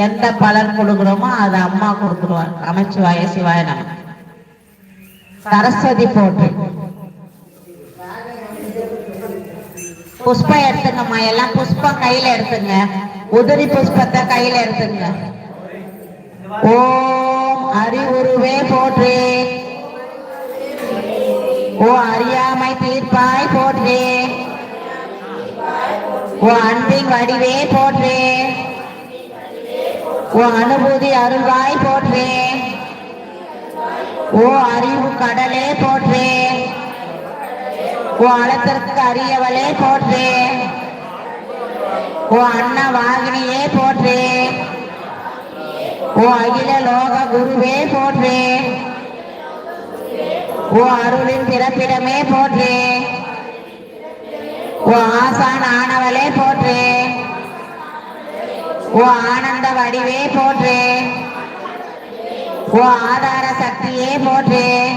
எந்த பலன் கொடுக்குறோமோ அதை அம்மா கொடுத்துருவாங்க. அமைச்சுவாய சிவாய நம. சரஸ்வதி போட்டு புஷ்பம் எடுத்துங்கம்மா. எல்லாம் புஷ்பம் கையில எடுத்துங்க. உதிரி புஷ்பத்தை கையில எடுத்துங்க. ஓம் அறிவுருவே போற்றே. ஓ அறியாமை தீர்ப்பாய் போற்றே. ஓ அன்பின் வடிவே போற்றே. ஓ அனுபூதி அருள்வாய் போற்றே. ஓ அறிவு கடலே போற்றே. ஓ அலத்திற்கு அரியவளே போற்றே. ஓ அன்ன வாகினியே போற்றே. ஓ அகில லோக குருவே போற்றே. ஓ அருளின் பிறப்பிடமே போற்றே. ஓ ஆசான் ஆனவளே போற்றே. ஓ ஆனந்த வடிவே போற்றே. ஓ ஆதார சக்தியே போற்றே.